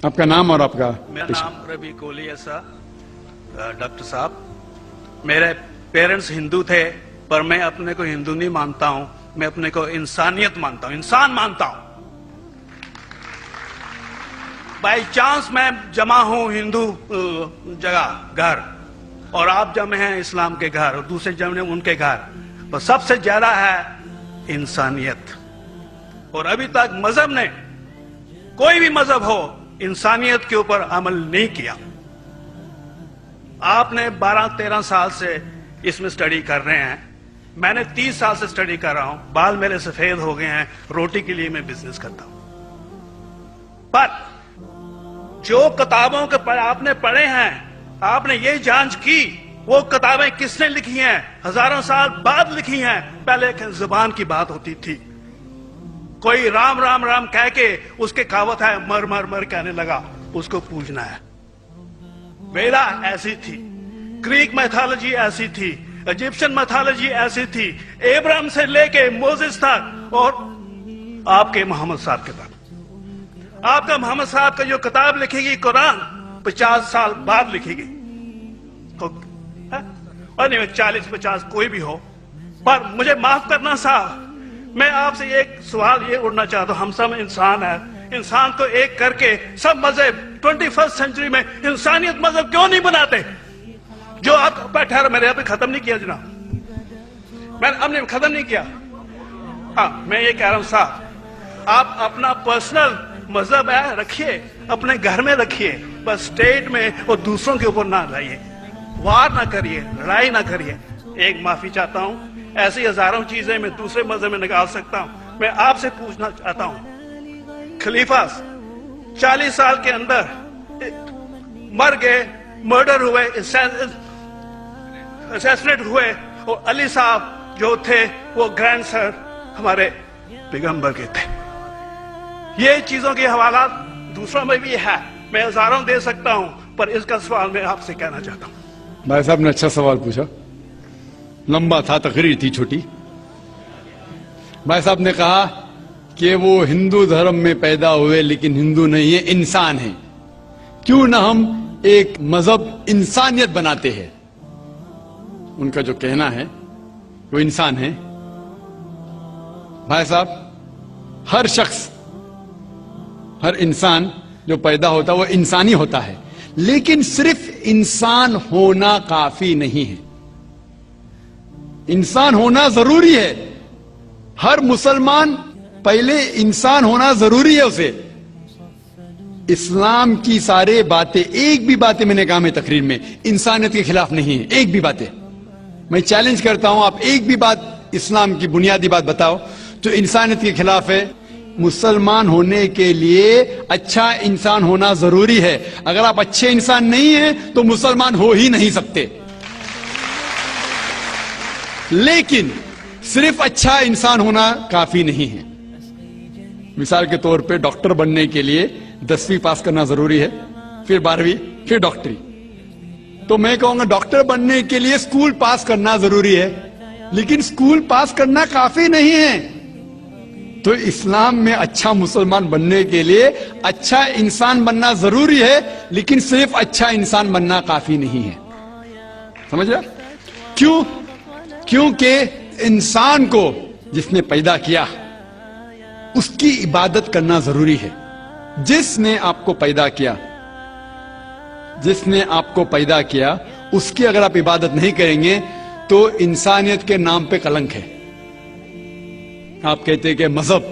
آپ کا نام اور آپ کا میرا نام ربی کولی ہے سر. ڈاکٹر صاحب, میرے پیرنٹس ہندو تھے, پر میں اپنے کو ہندو نہیں مانتا ہوں, میں اپنے کو انسانیت مانتا ہوں, انسان مانتا ہوں. بائی چانس میں جمع ہوں ہندو جگہ گھر, اور آپ جمع ہیں اسلام کے گھر, اور دوسرے جمع ہیں ان کے گھر, پر سب سے زیادہ ہے انسانیت. اور ابھی تک مذہب نے, کوئی بھی مذہب ہو, انسانیت کے اوپر عمل نہیں کیا. آپ نے 12-13 سال سے اس میں سٹڈی کر رہے ہیں, میں نے 30 سال سے سٹڈی کر رہا ہوں, بال میرے سفید ہو گئے ہیں, روٹی کے لیے میں بزنس کرتا ہوں. پر جو کتابوں کے آپ نے پڑھے ہیں, آپ نے یہ جانچ کی وہ کتابیں کس نے لکھی ہیں, ہزاروں سال بعد لکھی ہیں. پہلے ایک زبان کی بات ہوتی تھی, کوئی رام رام رام کہہ کے اس کے کہاوت ہے مر مر مر کہنے لگا, اس کو پوجنا ہے. ویدا ایسی تھی, گریک میتھالوجی ایسی تھی, ایجپشن میتھالوجی ایسی تھی, ابراہیم سے لے کے موزس تک, اور آپ کے محمد صاحب کے تک. آپ کا محمد صاحب کا جو کتاب لکھے گی قرآن 50 سال بعد لکھے گی, اور نہیں 40-50 کوئی بھی ہو. پر مجھے معاف کرنا صاحب, میں آپ سے ایک سوال یہ اڑنا چاہتا ہوں. ہم سب انسان ہیں, انسان کو ایک کر کے سب مذہب 21st سینچری میں انسانیت مذہب کیوں نہیں بناتے؟ جو آپ ٹھہرو, میں نے ابھی ختم نہیں کیا جناب, میں نے اب نے ختم نہیں کیا. ہاں, میں یہ کہہ رہا ہوں صاحب, آپ اپنا پرسنل مذہب ہے رکھیے, اپنے گھر میں رکھیے, بس اسٹیٹ میں اور دوسروں کے اوپر نہ لائیے, وار نہ کریے, لڑائی نہ کریے. ایک معافی چاہتا ہوں, ایسی ہزاروں چیزیں میں دوسرے مذہب میں نکال سکتا ہوں. میں آپ سے پوچھنا چاہتا ہوں, خلیفہ 40 سال کے اندر مر گئے, مرڈر ہوئے, اسیسنیٹ ہوئے, اور علی صاحب جو تھے وہ گرینڈ سر ہمارے پیغمبر کے تھے. یہ چیزوں کے حوالات دوسروں میں بھی ہے, میں ہزاروں دے سکتا ہوں, پر اس کا سوال میں آپ سے کہنا چاہتا ہوں. بھائی صاحب نے اچھا سوال پوچھا, لمبا تھا, تقریر تھی چھوٹی. بھائی صاحب نے کہا کہ وہ ہندو دھرم میں پیدا ہوئے لیکن ہندو نہیں ہے, انسان ہیں. کیوں نہ ہم ایک مذہب انسانیت بناتے ہیں. ان کا جو کہنا ہے وہ انسان ہے. بھائی صاحب, ہر شخص, ہر انسان جو پیدا ہوتا ہے وہ انسانی ہوتا ہے, لیکن صرف انسان ہونا کافی نہیں ہے. انسان ہونا ضروری ہے. ہر مسلمان پہلے انسان ہونا ضروری ہے اسے. اسلام کی سارے باتیں, ایک بھی باتیں میں نے کہا میں تقریر میں, انسانیت کے خلاف نہیں ہے. ایک بھی باتیں میں چیلنج کرتا ہوں, آپ ایک بھی بات اسلام کی بنیادی بات بتاؤ جو انسانیت کے خلاف ہے. مسلمان ہونے کے لیے اچھا انسان ہونا ضروری ہے. اگر آپ اچھے انسان نہیں ہیں تو مسلمان ہو ہی نہیں سکتے. لیکن صرف اچھا انسان ہونا کافی نہیں ہے. مثال کے طور پہ ڈاکٹر بننے کے لیے 10ویں پاس کرنا ضروری ہے, پھر 12ویں, پھر ڈاکٹری. تو میں کہوں گا ڈاکٹر بننے کے لیے اسکول پاس کرنا ضروری ہے, لیکن اسکول پاس کرنا کافی نہیں ہے. تو اسلام میں اچھا مسلمان بننے کے لیے اچھا انسان بننا ضروری ہے, لیکن صرف اچھا انسان بننا کافی نہیں ہے. سمجھ رہا؟ کیوں؟ کیونکہ انسان کو جس نے پیدا کیا اس کی عبادت کرنا ضروری ہے. جس نے آپ کو پیدا کیا, جس نے آپ کو پیدا کیا, اس کی اگر آپ عبادت نہیں کریں گے تو انسانیت کے نام پہ کلنک ہے. آپ کہتے ہیں کہ مذہب,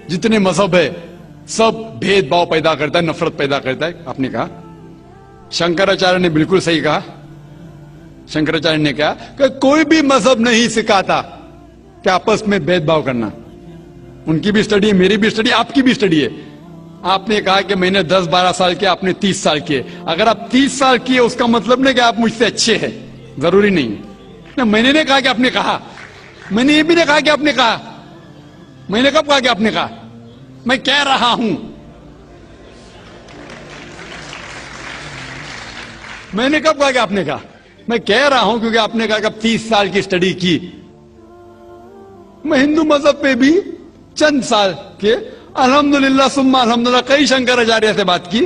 جتنے مذہب ہے سب بھید بھاؤ پیدا کرتا ہے, نفرت پیدا کرتا ہے. آپ نے کہا, شنکراچاریہ نے بالکل صحیح کہا. شنکراچاریہ نے کہا کہ کوئی بھی مذہب نہیں سکھاتا کہ آپس میں بھید بھاؤ کرنا. ان کی بھی اسٹڈی ہے, میری بھی اسٹڈی, آپ کی بھی اسٹڈی ہے. آپ نے کہا کہ میں نے 10-12 سال کیا, آپ نے 30 سال کیے. اگر آپ 30 سال کیے اس کا مطلب نہیں کہ آپ مجھ سے اچھے ہیں, ضروری نہیں. میں نے نہیں کہا کہ آپ نے کہا, میں نے یہ بھی نہیں کہا کہ آپ نے کہا. میں نے کب کہا کہ آپ نے کہا؟ میں کہہ رہا ہوں. میں نے کب کہا کہ آپ نے کہا؟ میں کہہ رہا ہوں کیونکہ آپ نے کہا کہ اب 30 سال کی اسٹڈی کی. میں ہندو مذہب پہ بھی چند سال کے الحمدللہ ثم الحمدللہ کئی شنکراچاریہ سے بات کی.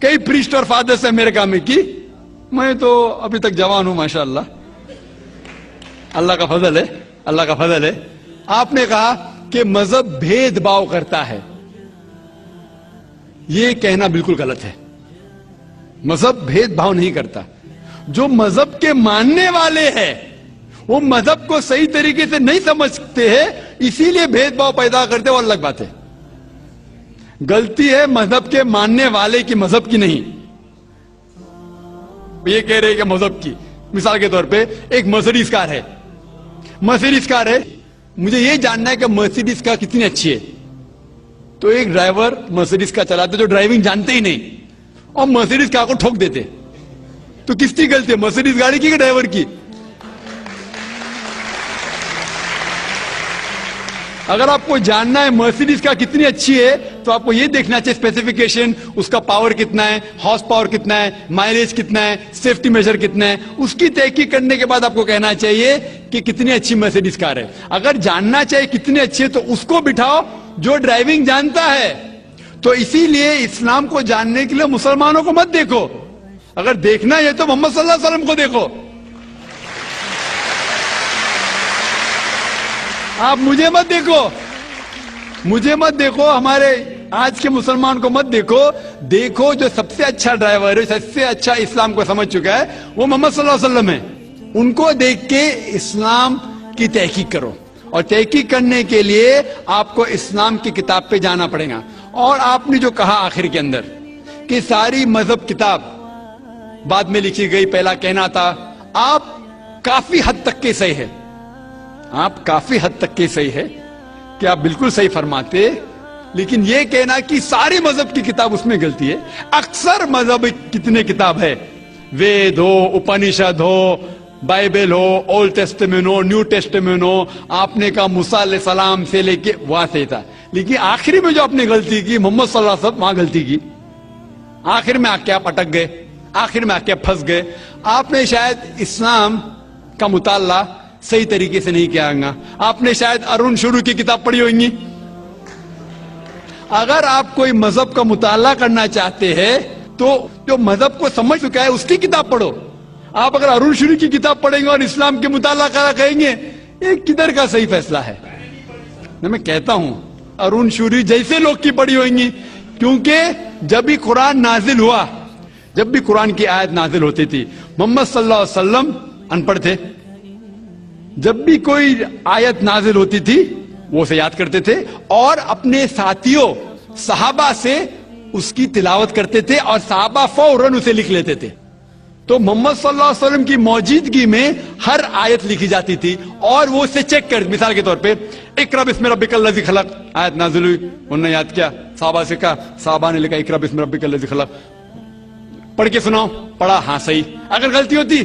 کئی پریسٹ اور فادر سے امریکہ میں کی. میں تو ابھی تک جوان ہوں ماشاءاللہ, اللہ کا فضل ہے, اللہ کا فضل ہے. آپ نے کہا کہ مذہب بھید بھاؤ کرتا ہے. یہ کہنا بالکل غلط ہے. مذہب بھید بھاؤ نہیں کرتا. جو مذہب کے ماننے والے ہیں وہ مذہب کو صحیح طریقے سے نہیں سمجھتے ہیں, اسی لیے بھید بھاؤ پیدا کرتے, وہ الگ بات ہے. غلطی ہے مذہب کے ماننے والے کی, مذہب کی نہیں. یہ کہہ رہے کہ مذہب کی, مثال کے طور پہ ایک مرسیڈیز کار ہے, مرسیڈیز کار ہے, مجھے یہ جاننا ہے کہ مرسیڈیز کار کتنی اچھی ہے. تو ایک ڈرائیور مرسیڈیز کار چلاتے جو ڈرائیونگ جانتے ہی نہیں اور مرسیڈیز کار کو ٹھوک دیتے, تو کس کی غلطی ہے, مرسیڈیز گاڑی کی کہ ڈرائیور کی؟ اگر آپ کو جاننا ہے مرسیڈیز کار کتنی اچھی ہے تو آپ کو یہ دیکھنا چاہیے اسپیسیفکیشن, اس کا پاور کتنا ہے, ہارس پاور کتنا ہے, مائلیج کتنا ہے, سیفٹی میجر کتنا ہے. اس کی تحقیق کرنے کے بعد آپ کو کہنا چاہیے کہ کتنی اچھی مرسیڈیز کار ہے. اگر جاننا چاہیے کتنی اچھی ہے تو اس کو بٹھاؤ جو ڈرائیونگ جانتا ہے. تو اسی لیے اسلام کو جاننے کے لیے مسلمانوں کو مت دیکھو, اگر دیکھنا ہے تو محمد صلی اللہ علیہ وسلم کو دیکھو. آپ مجھے مت دیکھو, مجھے مت دیکھو, ہمارے آج کے مسلمان کو مت دیکھو. دیکھو جو سب سے اچھا ڈرائیور ہے, سب سے اچھا اسلام کو سمجھ چکا ہے, وہ محمد صلی اللہ علیہ وسلم ہے. ان کو دیکھ کے اسلام کی تحقیق کرو, اور تحقیق کرنے کے لیے آپ کو اسلام کی کتاب پہ جانا پڑے گا. اور آپ نے جو کہا آخر کے اندر کہ ساری مذہب کتاب بعد میں لکھی گئی, پہلا کہنا تھا, آپ کافی حد تک کے صحیح ہے, آپ کافی حد تک کے صحیح ہے کہ آپ بالکل صحیح فرماتے. لیکن یہ کہنا کہ ساری مذہب کی کتاب اس میں غلطی ہے. اکثر مذہب کتنے کتاب ہے, وید ہو, اپنشد ہو, بائبل ہو, اولڈ ٹیسٹمنٹ ہو, نیو ٹیسٹمنٹ ہو, آپ نے کہا موسیٰ علیہ السلام سے لے کے وہاں سے تھا. لیکن آخری میں جو آپ نے غلطی کی, محمد صلی اللہ علیہ وسلم, وہاں غلطی کی. آخر میں آ کے آپ اٹک گئے, آخر میں آ کے پھنس گئے. آپ نے شاید اسلام کا مطالعہ صحیح طریقے سے نہیں کیا گا. آپ نے شاید ارون شروع کی کتاب پڑھی ہوئی گی. اگر آپ کوئی مذہب کا مطالعہ کرنا چاہتے ہیں تو جو مذہب کو سمجھ چکا ہے اس کی کتاب پڑھو. آپ اگر ارون شروع کی کتاب پڑھیں گے اور اسلام کے مطالعہ کرا کہیں گے, یہ کدھر کا صحیح فیصلہ ہے؟ میں کہتا ہوں ارون شوری جیسے لوگ کی پڑھی ہوئیں گی, کیونکہ جب بھی قرآن نازل ہوا, جب بھی قرآن کی آیت نازل ہوتی تھی, محمد صلی اللہ علیہ وسلم ان پڑھ تھے. جب بھی کوئی آیت نازل ہوتی تھی وہ اسے یاد کرتے تھے اور اپنے ساتھیوں صحابہ سے اس کی تلاوت کرتے تھے, اور صحابہ فوراً اسے لکھ لیتے تھے. تو محمد صلی اللہ علیہ وسلم کی موجودگی میں ہر آیت لکھی جاتی تھی اور وہ اسے چیک کر, مثال کے طور پہ اقرا بسم ربک الذی خلق آیت نازل ہوئی, انہوں نے یاد کیا, صحابہ سے کہا, صحابہ نے لکھا اقرا بسم ربک الذی خلق, پڑھ کے سناؤ, پڑھا, ہاں صحیح. اگر غلطی ہوتی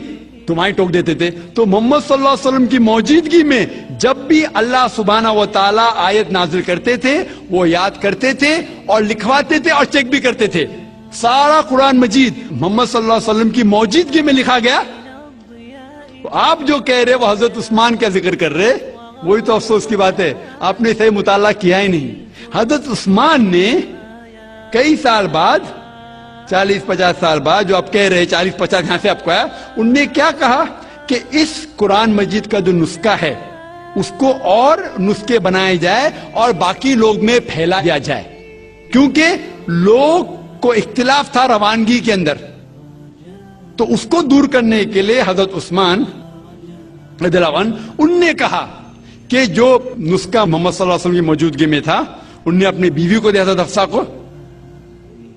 تمہیں ٹوک دیتے تھے. تو محمد صلی اللہ علیہ وسلم کی موجودگی میں جب بھی اللہ سبحانہ و تعالی آیت نازل کرتے تھے وہ یاد کرتے تھے اور لکھواتے تھے اور چیک بھی کرتے تھے. سارا قرآن مجید محمد صلی اللہ علیہ وسلم کی موجودگی میں لکھا گیا. آپ جو کہہ رہے وہ حضرت عثمان کا ذکر کر رہے, وہی تو افسوس کی بات ہے, آپ نے صحیح مطالعہ کیا ہی نہیں. حضرت عثمان نے کئی سال بعد, 40-50 سال بعد, جو آپ کہہ رہے 40-50 یہاں سے آپ کو آیا, ان نے کیا کہا کہ اس قرآن مجید کا جو نسخہ ہے اس کو اور نسخے بنائے جائے اور باقی لوگ میں پھیلا دیا جائے, کیونکہ لوگ کو اختلاف تھا روانگی کے اندر. تو اس کو دور کرنے کے لیے حضرت عثمان رضی اللہ عنہ ان نے کہا کہ جو نسخہ محمد صلی اللہ علیہ وسلم کی موجودگی میں تھا ان نے اپنی بیوی کو دیا, حضرت حفصہ کو,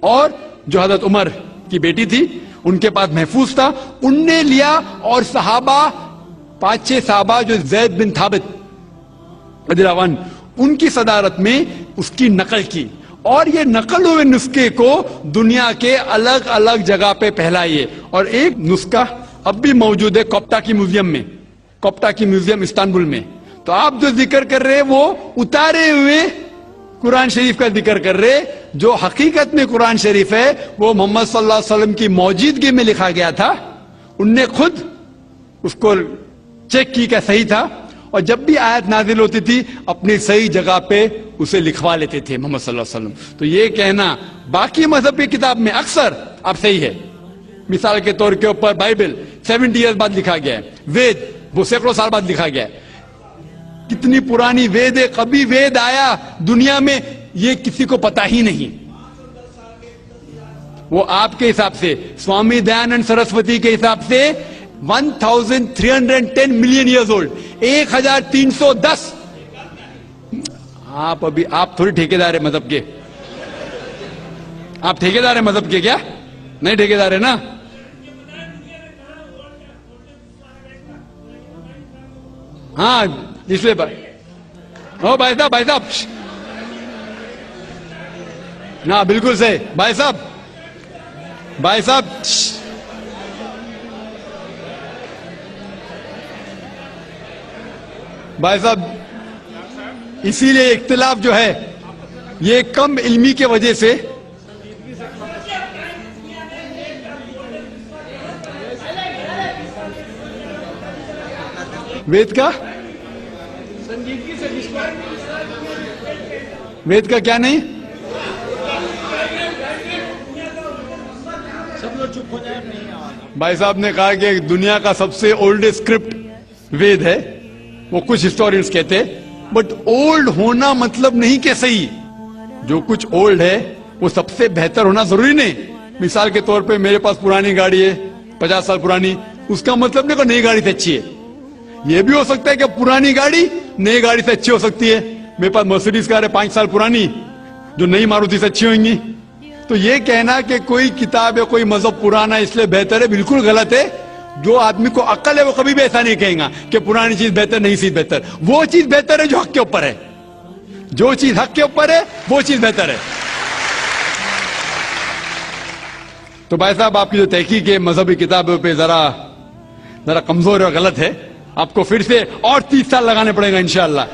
اور جو حضرت عمر کی بیٹی تھی ان کے پاس محفوظ تھا, ان نے لیا, اور صحابہ 5-6 صحابہ جو زید بن ثابت رضی اللہ عنہ ان کی صدارت میں اس کی نقل کی, اور یہ نقل ہوئے نسخے کو دنیا کے الگ الگ جگہ پہ پھیلائیے. اور ایک نسخہ اب بھی موجود ہے کوپٹا کی میوزیم میں, کوپٹا کی میوزیم استنبول میں. تو آپ جو ذکر کر رہے وہ اتارے ہوئے قرآن شریف کا ذکر کر رہے, جو حقیقت میں قرآن شریف ہے وہ محمد صلی اللہ علیہ وسلم کی موجودگی میں لکھا گیا تھا. ان نے خود اس کو چیک کی کہ صحیح تھا, اور جب بھی آیت نازل ہوتی تھی اپنی صحیح جگہ پہ اسے لکھوا لیتے تھے محمد صلی اللہ علیہ وسلم. تو یہ کہنا باقی مذہب کی کتاب میں اکثر اب صحیح ہے. مثال کے طور کے اوپر بائبل 70 ایئرز بعد لکھا گیا ہے, وید وہ سینکڑوں سال بعد لکھا گیا ہے. کتنی پرانی وید ہے, کبھی وید آیا دنیا میں یہ کسی کو پتا ہی نہیں. وہ آپ کے حساب سے, سوامی دیانند سرسوتی کے حساب سے 1310 ملین ایئرز اولڈ, 1310. آپ تھوڑی ٹھیکیدار ہے مذہب کے, آپ ٹھیکیدار ہیں مذہب کے کیا؟ نہیں ٹھیکیدار ہے نا. ہاں اس لیے بھائی صاحب نا بالکل صحیح. بھائی صاحب اسی لیے اختلاف جو ہے یہ کم علمی کی وجہ سے وید کا کیا نہیں, بھائی صاحب نے کہا کہ دنیا کا سب سے اولڈسٹ اسکرپٹ وید ہے. وہ کچھ ہسٹورینز کہتے, بٹ اولڈ ہونا مطلب نہیں کہ صحیح. جو کچھ اولڈ ہے وہ سب سے بہتر ہونا ضروری نہیں. مثال کے طور پہ میرے پاس پرانی گاڑی ہے 50 سال پرانی, اس کا مطلب نہیں کہ نئی گاڑی سے اچھی ہے. یہ بھی ہو سکتا ہے کہ پرانی گاڑی نئی گاڑی سے اچھی ہو سکتی ہے. میرے پاس مرسیڈیز کار ہے 5 سال پرانی جو نئی ماروتی سے اچھی ہوئیں گی. تو یہ کہنا کہ کوئی کتاب ہے کوئی مذہب پرانا اس لیے بہتر ہے, بالکل غلط ہے. جو آدمی کو عقل ہے وہ کبھی بھی ایسا نہیں کہیں گا کہ پرانی چیز بہتر نئی چیز بہتر. وہ چیز بہتر ہے جو حق کے اوپر ہے, جو چیز حق کے اوپر ہے وہ چیز بہتر ہے. تو بھائی صاحب آپ کی جو تحقیق ہے مذہبی کتابوں پہ ذرا کمزور اور غلط ہے. آپ کو پھر سے اور 30 سال لگانے پڑے گا انشاءاللہ.